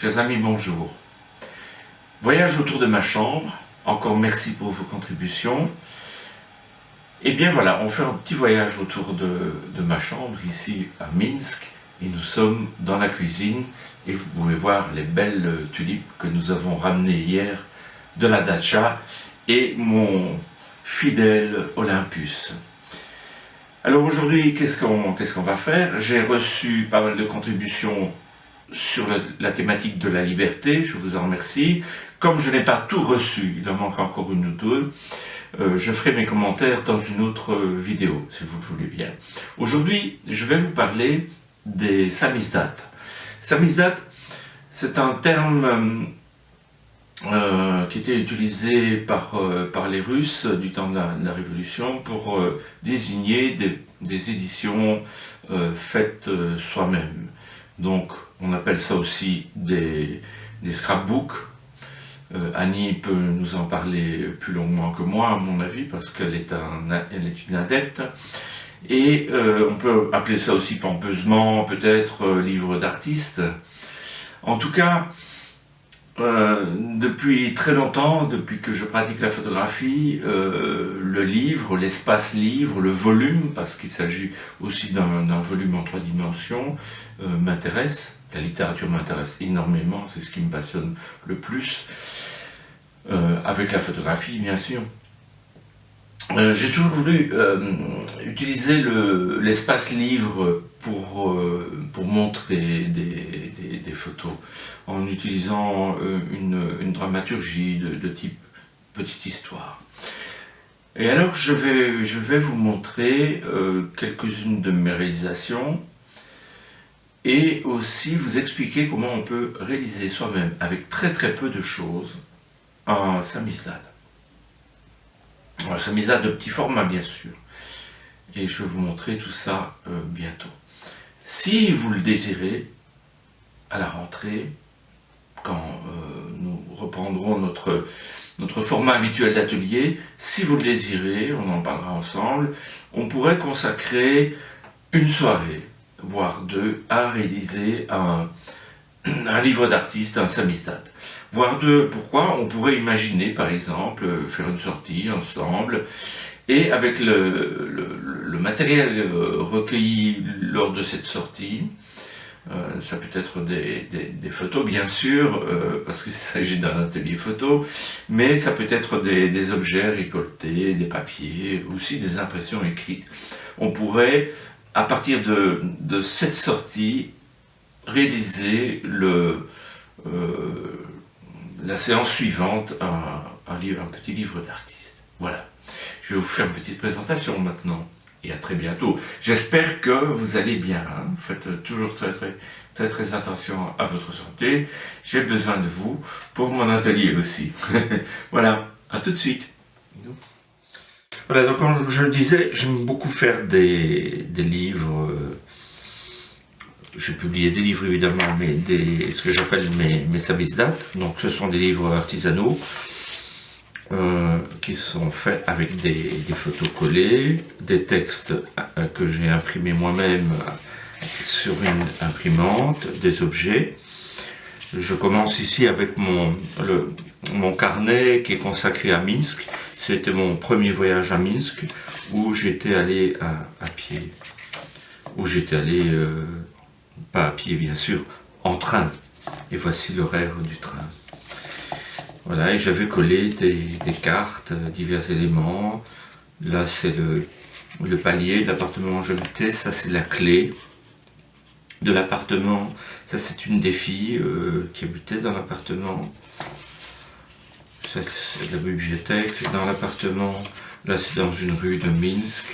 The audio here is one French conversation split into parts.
Chers amis, bonjour. Voyage autour de ma chambre. Encore merci pour vos contributions. Et bien voilà, on fait un petit voyage autour de ma chambre ici à Minsk. Et nous sommes dans la cuisine. Et vous pouvez voir les belles tulipes que nous avons ramenées hier de la datcha. Et mon fidèle Olympus. Alors aujourd'hui, qu'est-ce qu'on va faire? J'ai reçu pas mal de contributions sur la thématique de la liberté, je vous en remercie. Comme je n'ai pas tout reçu, il en manque encore une ou deux, je ferai mes commentaires dans une autre vidéo, si vous le voulez bien. Aujourd'hui, je vais vous parler des samizdat. Samizdat, c'est un terme qui était utilisé par les Russes du temps de la Révolution pour désigner des éditions faites soi-même. Donc, on appelle ça aussi des scrapbooks. Annie peut nous en parler plus longuement que moi, à mon avis, parce qu'elle est une adepte. Et on peut appeler ça aussi pompeusement, peut-être, livre d'artiste. En tout cas, depuis très longtemps, depuis que je pratique la photographie, le livre, l'espace livre, le volume, parce qu'il s'agit aussi d'un volume en 3 dimensions, m'intéresse. La littérature m'intéresse énormément, c'est ce qui me passionne le plus, avec la photographie bien sûr. J'ai toujours voulu utiliser l'espace livre pour montrer des photos, en utilisant une dramaturgie de type petite histoire. Et alors je vais vous montrer quelques-unes de mes réalisations, et aussi vous expliquer comment on peut réaliser soi-même, avec très peu de choses, un samizdat. Un samizdat de petit format bien sûr. Et je vais vous montrer tout ça bientôt. Si vous le désirez, à la rentrée, quand nous reprendrons notre format habituel d'atelier, si vous le désirez, on en parlera ensemble, on pourrait consacrer une soirée, voire 2, à réaliser un livre d'artiste, un samizdat. Voire 2, pourquoi? On pourrait imaginer, par exemple, faire une sortie ensemble, et avec le matériel recueilli lors de cette sortie, ça peut être des photos, bien sûr, parce qu'il s'agit d'un atelier photo, mais ça peut être des objets récoltés, des papiers, aussi des impressions écrites. On pourrait, à partir de cette sortie, réaliser la séance suivante, un petit livre d'artiste. Voilà. Je vais vous faire une petite présentation maintenant. Et à très bientôt. J'espère que vous allez bien. Hein. Faites toujours très attention à votre santé. J'ai besoin de vous pour mon atelier aussi. Voilà. À tout de suite. Voilà. Donc comme je le disais, j'aime beaucoup faire des livres. J'ai publié des livres évidemment, mais ce que j'appelle mes samizdat. Donc ce sont des livres artisanaux qui sont faits avec des photos collées, des textes que j'ai imprimés moi-même sur une imprimante, des objets. Je commence ici avec mon carnet qui est consacré à Minsk. C'était mon premier voyage à Minsk où j'étais allé à pied. Où j'étais allé... pas à pied bien sûr, en train. Et voici l'horaire du train. Voilà, et j'avais collé des cartes, divers éléments. Là c'est le palier de l'appartement où j'habitais, ça c'est la clé de l'appartement. Ça c'est une des filles qui habitait dans l'appartement. Ça c'est la bibliothèque dans l'appartement. Là c'est dans une rue de Minsk.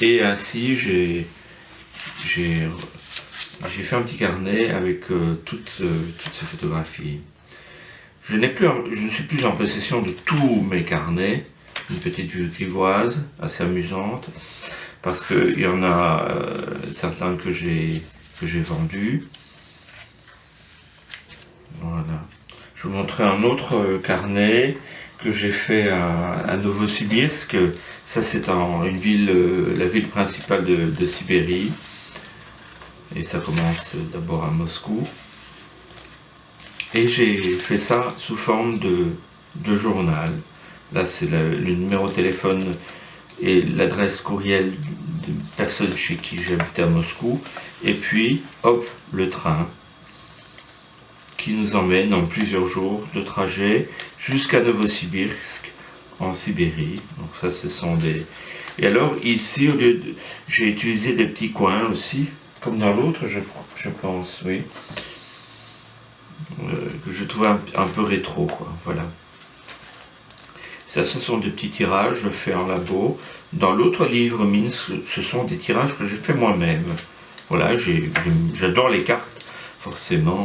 Et ainsi j'ai fait un petit carnet avec toutes ces photographies. Je ne suis plus en possession de tous mes carnets. Une petite vue grivoise, assez amusante, parce qu'il y en a certains que j'ai vendus. Voilà. Je vous montrerai un autre carnet que j'ai fait à Novosibirsk. Ça c'est une ville, la ville principale de Sibérie. Et ça commence d'abord à Moscou. Et j'ai fait ça sous forme de journal. Là, c'est le numéro de téléphone et l'adresse courriel de personne chez qui j'habitais à Moscou. Et puis, hop, le train qui nous emmène en plusieurs jours de trajet jusqu'à Novosibirsk, en Sibérie. Donc ça, ce sont des... Et alors, ici, au lieu de... j'ai utilisé des petits coins aussi, comme dans l'autre, je pense, oui. Que je trouvais un peu rétro, quoi, voilà. Ça, ce sont des petits tirages faits en labo. Dans l'autre livre, Minsk, ce sont des tirages que j'ai fait moi-même. Voilà, j'adore les cartes, forcément.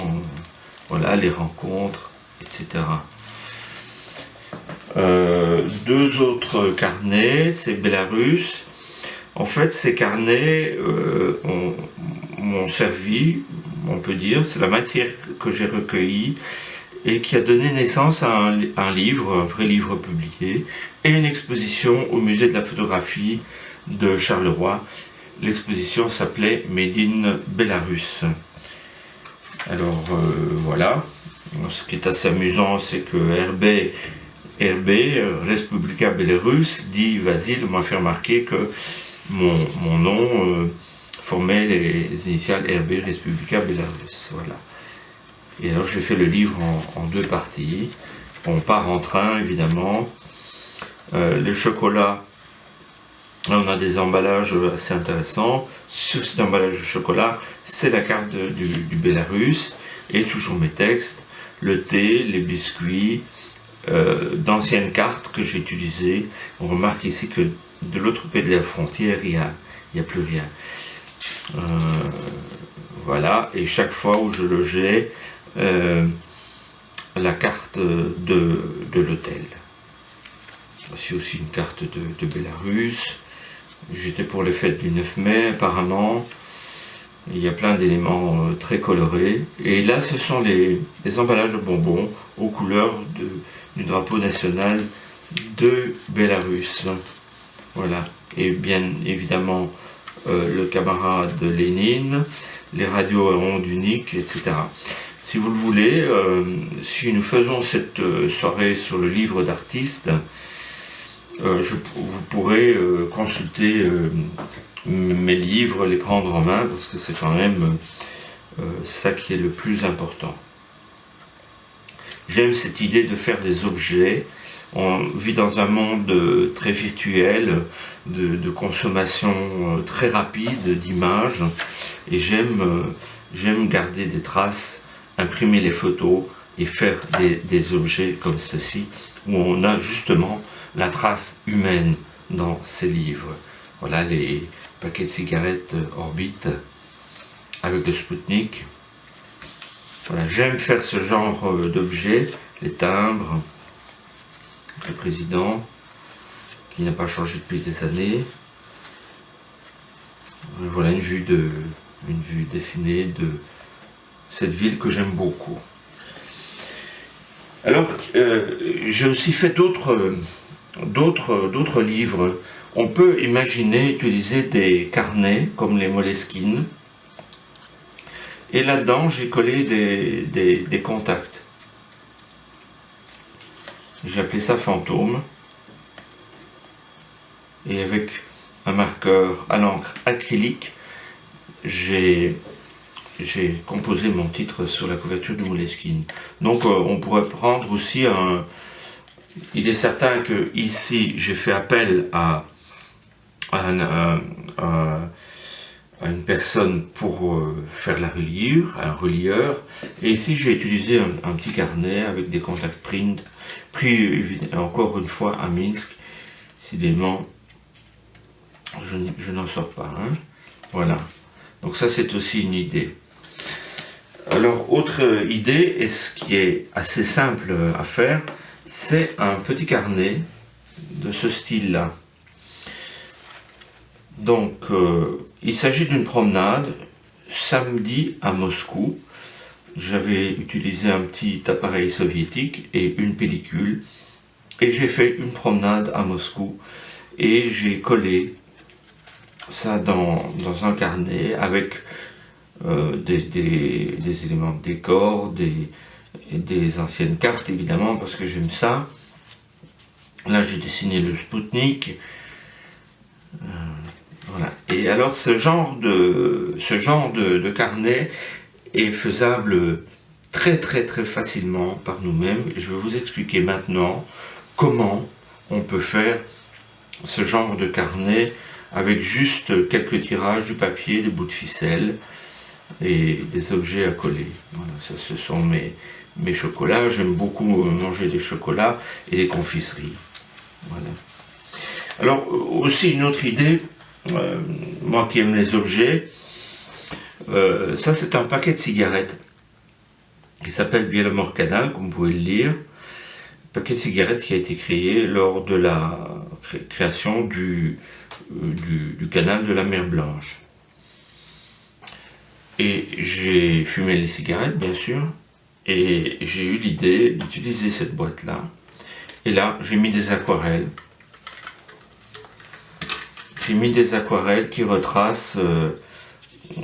Voilà, les rencontres, etc. Deux autres carnets, c'est Bélarus. En fait, ces carnets m'ont servi, on peut dire, c'est la matière que j'ai recueillie et qui a donné naissance à un livre, un vrai livre publié, et une exposition au musée de la photographie de Charleroi. L'exposition s'appelait Made in Belarus. Alors voilà, ce qui est assez amusant, c'est que RB, Respublika Belarus, dit Vasile m'a fait remarquer que mon nom formait les initiales RB, Respublika Belarus. Voilà. Et alors j'ai fait le livre en deux parties. On part en train, évidemment. Le chocolat, on a des emballages assez intéressants. Sur cet emballage de chocolat, c'est la carte du Bélarus et toujours mes textes, le thé, les biscuits, d'anciennes cartes que j'ai utilisées. On remarque ici que de l'autre côté de la frontière, il y a plus rien. Voilà, et chaque fois où je logeais, la carte de l'hôtel. Voici aussi une carte de Bélarus. J'étais pour les fêtes du 9 mai, apparemment. Il y a plein d'éléments très colorés. Et là, ce sont les emballages de bonbons aux couleurs du drapeau national de Bélarus. Voilà. Et bien évidemment, le camarade de Lénine, les radios à ondes uniques, etc. Si vous le voulez, si nous faisons cette soirée sur le livre d'artiste, vous pourrez consulter mes livres, les prendre en main, parce que c'est quand même ça qui est le plus important. J'aime cette idée de faire des objets. On vit dans un monde très virtuel, de consommation très rapide d'images, et j'aime garder des traces, imprimer les photos et faire des objets comme ceci, où on a justement la trace humaine dans ces livres. Voilà les paquets de cigarettes Orbit avec le Spoutnik. Voilà, j'aime faire ce genre d'objets, les timbres, le président qui n'a pas changé depuis des années. Voilà une vue dessinée de cette ville que j'aime beaucoup. Alors, j'ai aussi fait d'autres livres. On peut imaginer utiliser des carnets comme les Moleskine. Et là-dedans, j'ai collé des contacts. J'ai appelé ça fantôme. Et avec un marqueur à l'encre acrylique, j'ai composé mon titre sur la couverture de Moleskine. Donc on pourrait prendre aussi un... Il est certain que ici j'ai fait appel à une personne pour faire la reliure, un relieur, et ici j'ai utilisé un petit carnet avec des contacts print, pris encore une fois à Minsk. Décidément, je n'en sors pas. Hein. Voilà. Donc ça c'est aussi une idée. Alors autre idée, et ce qui est assez simple à faire, c'est un petit carnet de ce style-là. Donc il s'agit d'une promenade samedi à Moscou. J'avais utilisé un petit appareil soviétique et une pellicule, et j'ai fait une promenade à Moscou, et j'ai collé ça dans un carnet avec des éléments de décor, et des anciennes cartes évidemment parce que j'aime ça. Là j'ai dessiné le Spoutnik. Voilà. Et alors ce genre de carnet est faisable très facilement par nous-mêmes. Je vais vous expliquer maintenant comment on peut faire ce genre de carnet avec juste quelques tirages, du papier, des bouts de ficelle et des objets à coller. Voilà, ça ce sont mes chocolats. J'aime beaucoup manger des chocolats et des confiseries. Voilà. Alors aussi une autre idée, moi qui aime les objets, ça c'est un paquet de cigarettes qui s'appelle Bielemor Canal, comme vous pouvez le lire. Paquet de cigarettes qui a été créé lors de la création du canal de la mer Blanche. Et j'ai fumé les cigarettes, bien sûr, et j'ai eu l'idée d'utiliser cette boîte-là. Et là, j'ai mis des aquarelles. J'ai mis des aquarelles qui retracent,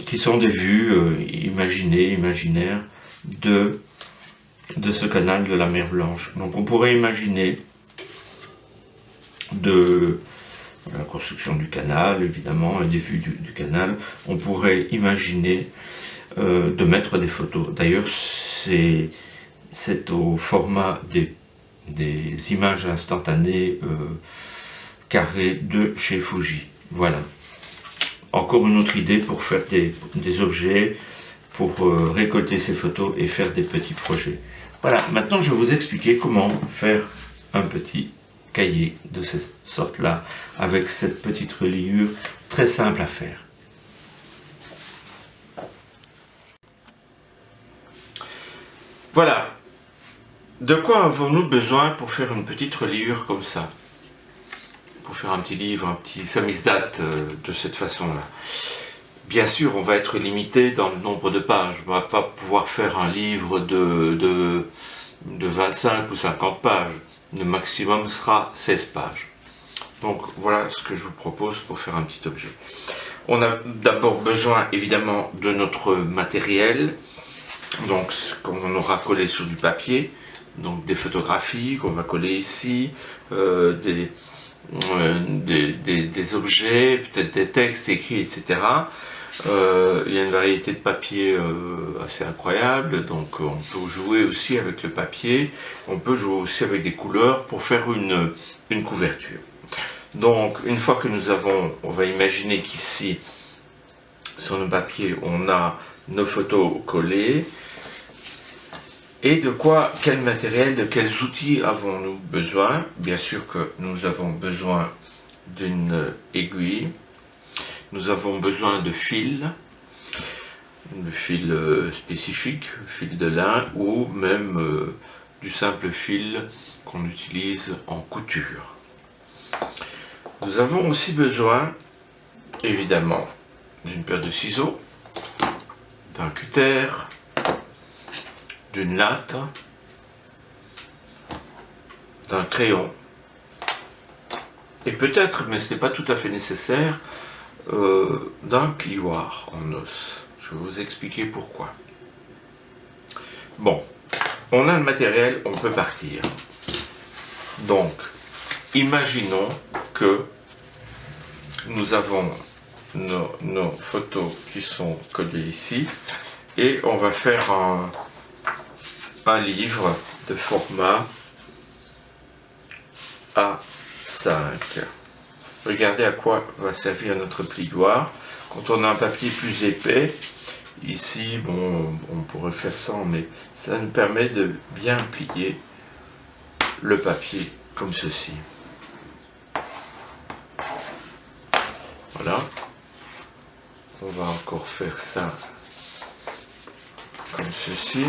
qui sont des vues imaginaires de ce canal de la mer Blanche. Donc on pourrait imaginer de la construction du canal, évidemment, et des vues du canal, on pourrait imaginer de mettre des photos. D'ailleurs, c'est au format des images instantanées carrées de chez Fuji. Voilà. Encore une autre idée pour faire des objets, pour récolter ces photos et faire des petits projets. Voilà, maintenant je vais vous expliquer comment faire un petit cahier de cette sorte-là, avec cette petite reliure très simple à faire. Voilà. De quoi avons-nous besoin pour faire une petite reliure comme ça? Pour faire un petit livre, un petit samizdat de cette façon-là. Bien sûr, on va être limité dans le nombre de pages. On ne va pas pouvoir faire un livre de 25 ou 50 pages. Le maximum sera 16 pages. Donc voilà ce que je vous propose pour faire un petit objet. On a d'abord besoin évidemment de notre matériel. Donc ce qu'on aura collé sur du papier. Donc des photographies qu'on va coller ici. Des objets, peut-être des textes écrits, etc. Il y a une variété de papier assez incroyable, donc on peut jouer aussi avec le papier, on peut jouer aussi avec des couleurs pour faire une couverture. Donc une fois que on va imaginer qu'ici, sur le papier, on a nos photos collées, et quel matériel, de quels outils avons-nous besoin? Bien sûr que nous avons besoin d'une aiguille, nous avons besoin de fil spécifique, fil de lin, ou même du simple fil qu'on utilise en couture. Nous avons aussi besoin, évidemment, d'une paire de ciseaux, d'un cutter, d'une latte, d'un crayon, et peut-être, mais ce n'est pas tout à fait nécessaire, d'un plioir en os. Je vais vous expliquer pourquoi. Bon, on a le matériel, on peut partir. Donc, imaginons que nous avons nos photos qui sont collées ici, et on va faire un livre de format A5. Regardez à quoi va servir notre plioir. Quand on a un papier plus épais, ici, bon, on pourrait faire sans, mais ça nous permet de bien plier le papier comme ceci. Voilà. On va encore faire ça comme ceci.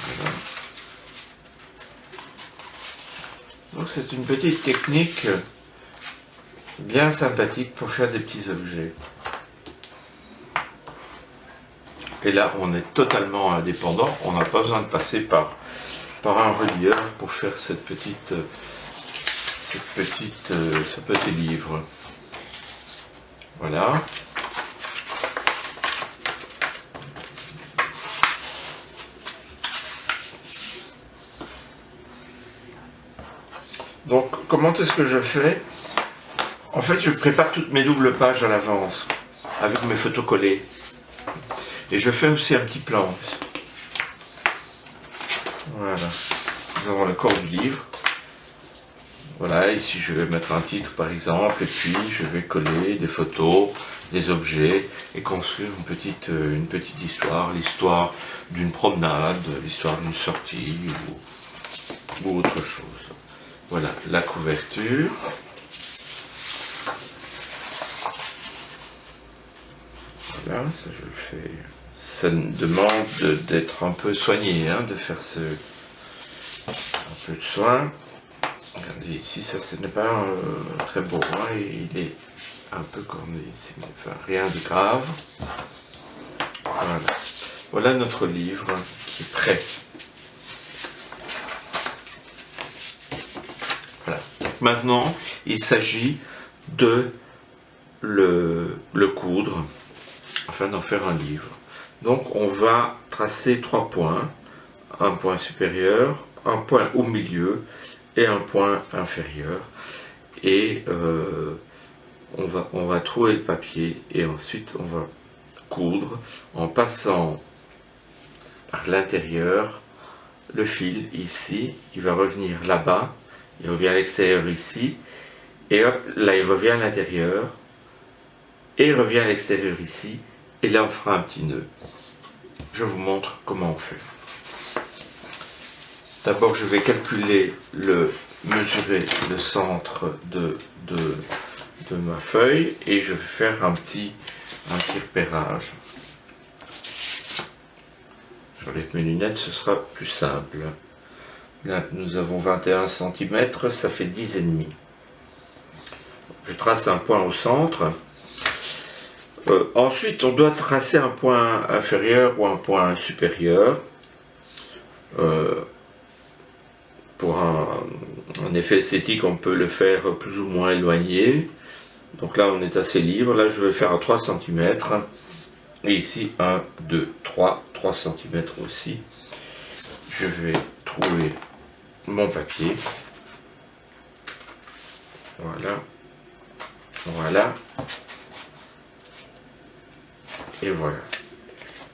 Voilà. Donc c'est une petite technique bien sympathique pour faire des petits objets. Et là on est totalement indépendant, on n'a pas besoin de passer par un relieur pour faire ce petit livre. Voilà. Donc, comment est-ce que je fais? En fait, je prépare toutes mes doubles pages à l'avance, avec mes photos collées. Et je fais aussi un petit plan. Voilà. Nous avons le corps du livre. Voilà, ici je vais mettre un titre par exemple, et puis je vais coller des photos, des objets, et construire une petite histoire, l'histoire d'une promenade, l'histoire d'une sortie, ou autre chose. Voilà, la couverture. Voilà, ça je le fais. Ça demande d'être un peu soigné, hein, de faire un peu de soin. Regardez ici, ça ce n'est pas très beau, hein, et il est un peu corné ici, mais enfin, rien de grave. Voilà. Voilà notre livre qui est prêt. Voilà. Donc maintenant, il s'agit de le coudre, afin d'en faire un livre. Donc on va tracer 3 points, un point supérieur, un point au milieu et un point inférieur, et on va trouer le papier et ensuite on va coudre en passant par l'intérieur. Le fil ici, il va revenir là-bas, il revient à l'extérieur ici, et hop, là il revient à l'intérieur, et il revient à l'extérieur ici, et là on fera un petit nœud. Je vous montre comment on fait. D'abord je vais mesurer le centre de ma feuille, et je vais faire un petit repérage. J'enlève mes lunettes, ce sera plus simple. Là, nous avons 21 cm, ça fait 10,5. Je trace un point au centre. Ensuite, on doit tracer un point inférieur ou un point supérieur. Pour un effet esthétique, on peut le faire plus ou moins éloigné. Donc là, on est assez libre. Là, je vais faire à 3 cm. Et ici, 1, 2, 3 cm aussi. Je vais trouver mon papier. Voilà. Voilà. Et voilà.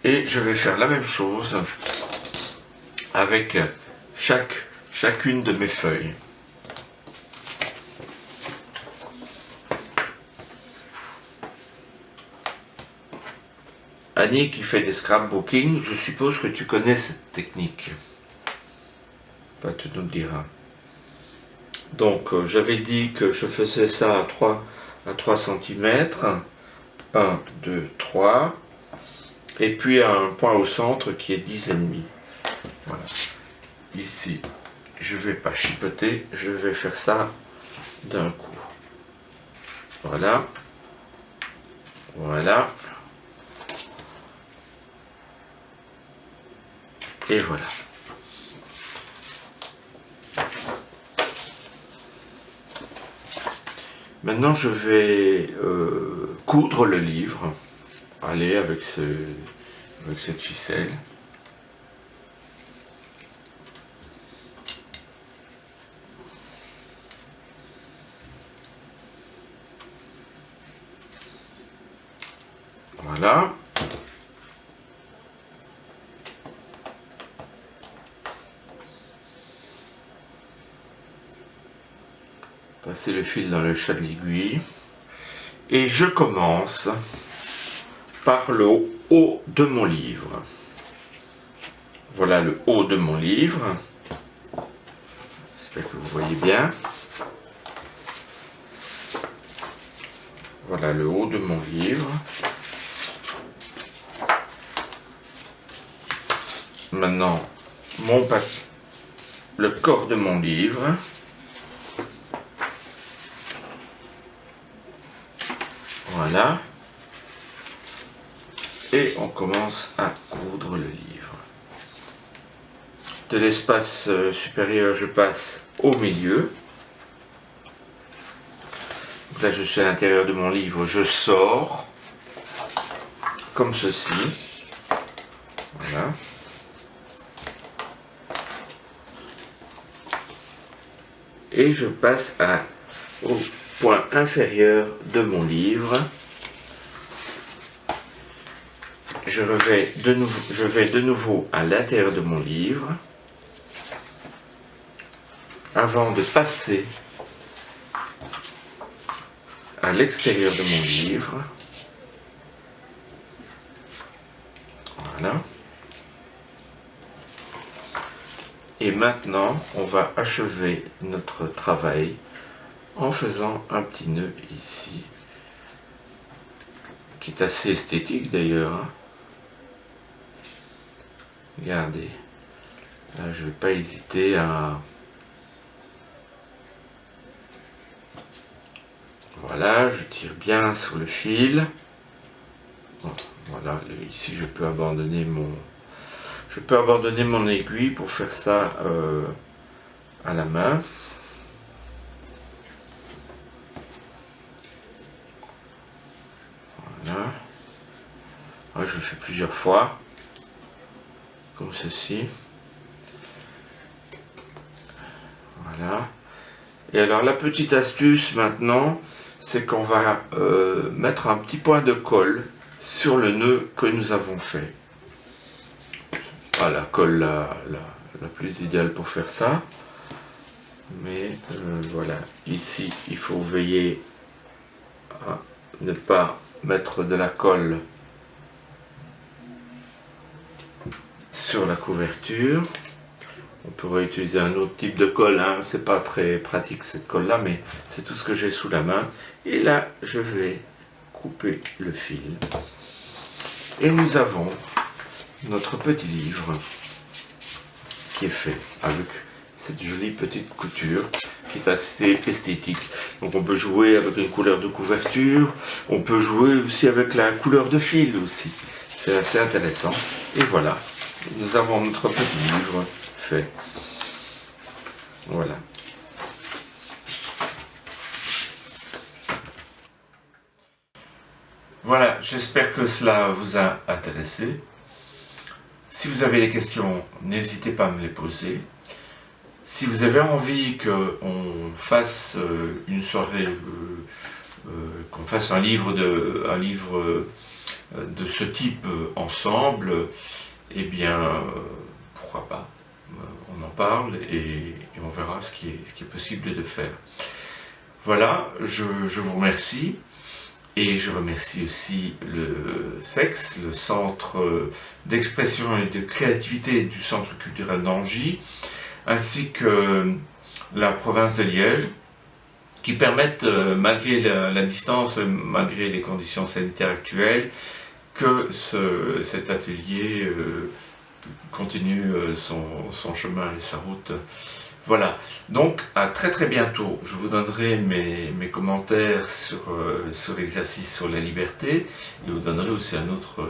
Et je vais faire la même chose avec chacune de mes feuilles. Annie qui fait des scrapbooking, je suppose que tu connais cette technique. Bah, tu nous le diras. Donc j'avais dit que je faisais ça à 3 cm. 1, 2, 3. Et puis un point au centre qui est 10,5. Voilà. Ici, je ne vais pas chipoter, je vais faire ça d'un coup. Voilà. Voilà. Et voilà. Maintenant, je vais coudre le livre. Allez, avec cette ficelle. Voilà. Passer le fil dans le chat de l'aiguille. Et je commence par le haut de mon livre. Voilà le haut de mon livre. J'espère que vous voyez bien. Voilà le haut de mon livre. Maintenant, le corps de mon livre. Voilà. Et on commence à coudre le livre. De l'espace supérieur, je passe au milieu. Donc là, je suis à l'intérieur de mon livre, je sors comme ceci. Voilà. et je passe au point inférieur de mon livre. Je vais de nouveau à l'intérieur de mon livre avant de passer à l'extérieur de mon livre. Voilà. Et maintenant, on va achever notre travail en faisant un petit nœud ici, qui est assez esthétique d'ailleurs. Regardez, là je ne vais pas hésiter à... Voilà, je tire bien sur le fil. Bon, voilà, ici je peux abandonner mon aiguille pour faire ça à la main. Voilà. Ouais, je le fais plusieurs fois, comme ceci. Voilà. Et alors la petite astuce maintenant, c'est qu'on va mettre un petit point de colle sur le nœud que nous avons fait. Pas la colle la plus idéale pour faire ça, mais voilà, ici il faut veiller à ne pas mettre de la colle sur la couverture. On pourrait utiliser un autre type de colle, hein. C'est pas très pratique cette colle là, mais c'est tout ce que j'ai sous la main. Et là je vais couper le fil et nous avons notre petit livre qui est fait avec cette jolie petite couture qui est assez esthétique. Donc on peut jouer avec une couleur de couverture, on peut jouer aussi avec la couleur de fil aussi. C'est assez intéressant. Et voilà, nous avons notre petit livre fait. Voilà. Voilà, j'espère que cela vous a intéressé. Si vous avez des questions, n'hésitez pas à me les poser. Si vous avez envie qu'on fasse une soirée, qu'on fasse un livre de ce type ensemble, eh bien, pourquoi pas. On en parle et on verra ce qui est possible de faire. Voilà, je vous remercie. Et je remercie aussi le SEX, le Centre d'expression et de créativité du Centre culturel d'Angy, ainsi que la province de Liège, qui permettent, malgré la distance, malgré les conditions sanitaires actuelles, que cet atelier continue son chemin et sa route. Voilà, donc à très très bientôt. Je vous donnerai mes commentaires sur l'exercice sur la liberté et vous donnerai aussi un autre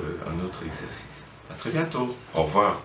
exercice. À très bientôt, au revoir.